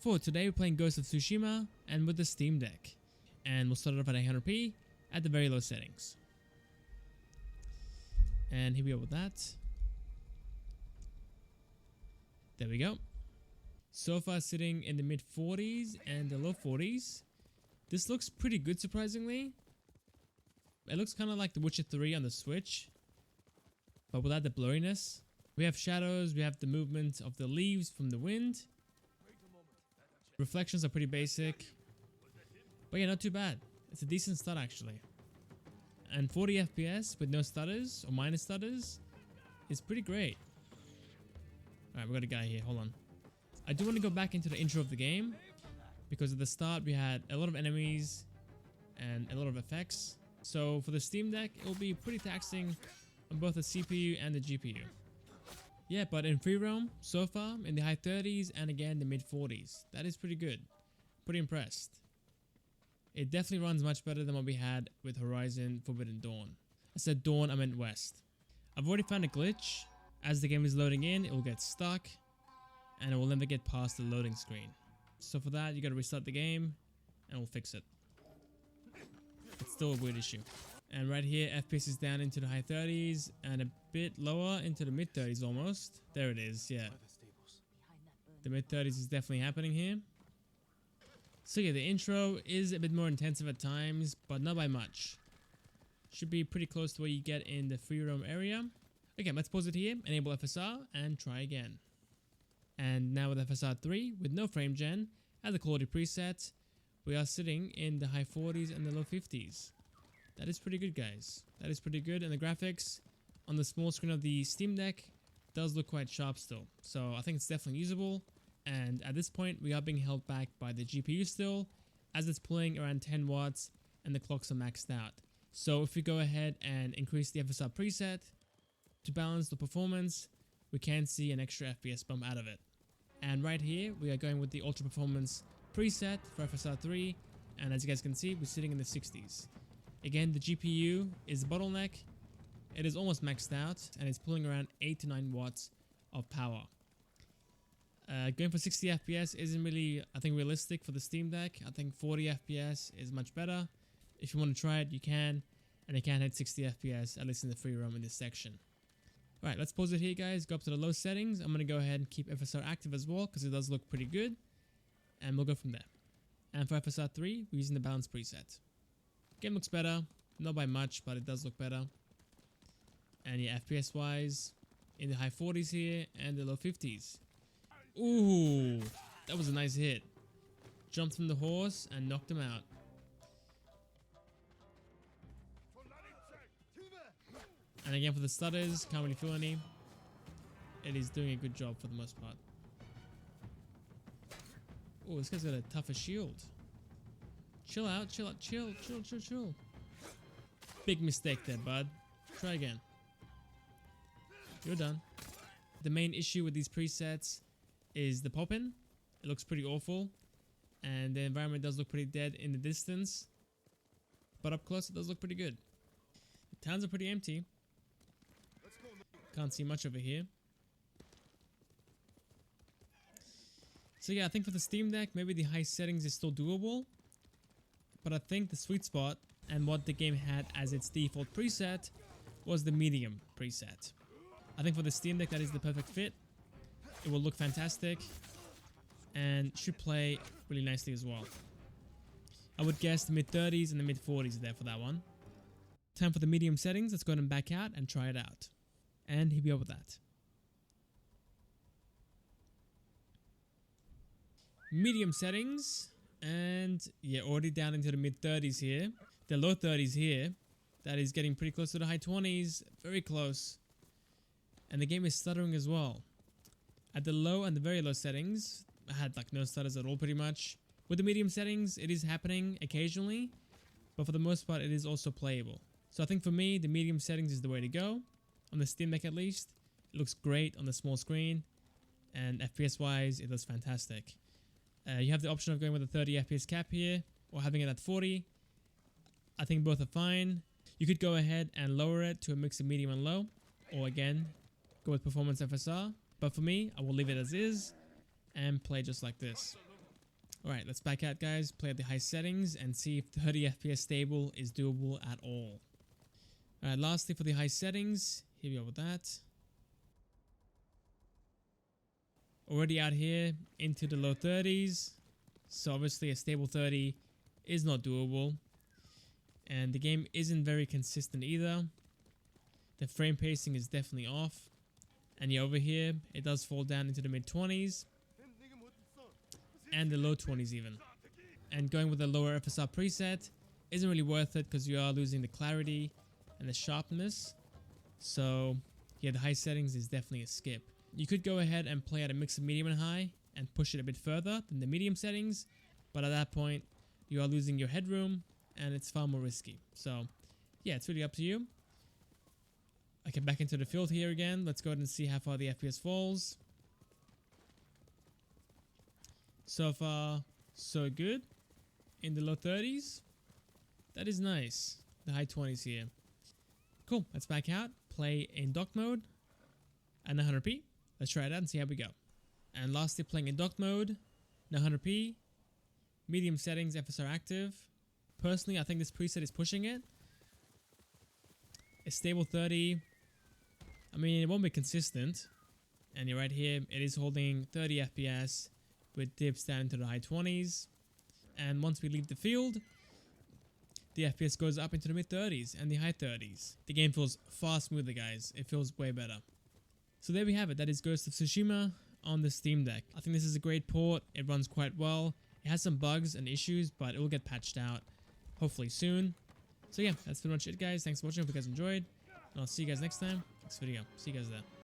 For today we're playing Ghost of Tsushima and with the Steam Deck, and we'll start it off at 800p at the very low settings. And here we go with that. There we go. So far sitting in the mid 40s and the low 40s. This looks pretty good surprisingly. It looks kind of like The Witcher 3 on the Switch, but without the blurriness. We have shadows, we have the movement of the leaves from the wind. Reflections are pretty basic, but yeah, not too bad. It's a decent start actually. And 40 FPS with no stutters or minor stutters is pretty great. Alright, we got a guy here, hold on. I do want to go back into the intro of the game, because at the start we had a lot of enemies and a lot of effects. So for the Steam Deck, it will be pretty taxing on both the CPU and the GPU. Yeah, but in VRAM, so far, in the high 30s and again the mid 40s. That is pretty good. Pretty impressed. It definitely runs much better than what we had with Horizon Forbidden Dawn. I said Dawn, I meant West. I've already found a glitch. As the game is loading in, it will get stuck, and it will never get past the loading screen. So for that, you gotta restart the game, and we'll fix it. It's still a weird issue. And right here, FPS is down into the high 30s and a bit lower into the mid 30s almost. There it is, yeah. The mid 30s is definitely happening here. So yeah, the intro is a bit more intensive at times, but not by much. Should be pretty close to what you get in the free roam area. Okay, let's pause it here, enable FSR, and try again. And now with FSR 3, with no frame gen, at the quality preset, we are sitting in the high 40s and the low 50s. That is pretty good, guys. That is pretty good, and the graphics on the small screen of the Steam Deck does look quite sharp still. So I think it's definitely usable, and at this point we are being held back by the GPU still, as it's pulling around 10 watts and the clocks are maxed out. So if we go ahead and increase the FSR preset to balance the performance, we can see an extra FPS bump out of it. And right here we are going with the ultra performance preset for FSR 3, and as you guys can see, we're sitting in the 60s. Again, the GPU is the bottleneck. It is almost maxed out, and it's pulling around 8 to 9 watts of power. Going for 60 FPS isn't really, I think, realistic for the Steam Deck. I think 40 FPS is much better. If you want to try it, you can, and it can hit 60 FPS, at least in the free roam in this section. Alright, let's pause it here, guys. Go up to the low settings. I'm going to go ahead and keep FSR active as well, because it does look pretty good. And we'll go from there. And for FSR 3, we're using the Balanced preset. Game looks better, not by much, but it does look better. And yeah, FPS wise, in the high 40s here and the low 50s. Ooh, that was a nice hit. Jumped from the horse and knocked him out. And again for the stutters, can't really feel any. It is doing a good job for the most part. Oh, this guy's got a tougher shield. Chill out, chill out, chill. Big mistake there, bud. Try again. You're done. The main issue with these presets is the pop-in. It looks pretty awful. And the environment does look pretty dead in the distance. But up close it does look pretty good. The towns are pretty empty. Can't see much over here. So yeah, I think for the Steam Deck, maybe the high settings is still doable. But I think the sweet spot and what the game had as its default preset was the medium preset. I think for the Steam Deck that is the perfect fit. It will look fantastic and should play really nicely as well. I would guess the mid 30s and the mid 40s there for that one. Time for the medium settings. Let's go ahead and back out and try it out. And here we go with that. Medium settings. And yeah, already down into the mid 30s here. The low 30s here. That is getting pretty close to the high 20s. Very close. And the game is stuttering as well. At the low and the very low settings, I had like no stutters at all pretty much. With the medium settings, it is happening occasionally. But for the most part, it is also playable. So I think for me, the medium settings is the way to go. On the Steam Deck at least. It looks great on the small screen. And FPS wise, it looks fantastic. You have the option of going with a 30 FPS cap here, or having it at 40. I think both are fine. You could go ahead and lower it to a mix of medium and low, or again, go with performance FSR. But for me, I will leave it as is, and play just like this. Alright, let's back out guys, play at the high settings and see if 30 FPS stable is doable at all. Alright, lastly for the high settings, here we go with that. Already out here into the low 30s, so obviously a stable 30 is not doable. And the game isn't very consistent either. The frame pacing is definitely off. And yeah, over here, it does fall down into the mid 20s. And the low 20s even. And going with the lower FSR preset isn't really worth it because you are losing the clarity and the sharpness. So yeah, the high settings is definitely a skip. You could go ahead and play at a mix of medium and high and push it a bit further than the medium settings. But at that point, you are losing your headroom and it's far more risky. So yeah, it's really up to you. Okay, back into the field here again. Let's go ahead and see how far the FPS falls. So far, so good. In the low 30s. That is nice. The high 20s here. Cool, let's back out. Play in dock mode at 900p. Let's try it out and see how we go. And lastly, playing in dock mode, 900p. Medium settings, FSR active. Personally, I think this preset is pushing it. A stable 30. I mean, it won't be consistent. And you're right here, it is holding 30 FPS with dips down to the high 20s. And once we leave the field, the FPS goes up into the mid 30s and the high 30s. The game feels far smoother, guys. It feels way better. So there we have it. That is Ghost of Tsushima on the Steam Deck. I think this is a great port. It runs quite well. It has some bugs and issues, but it will get patched out hopefully soon. So yeah, that's pretty much it, guys. Thanks for watching. Hope you guys enjoyed. And I'll see you guys next time. Next video. See you guys there.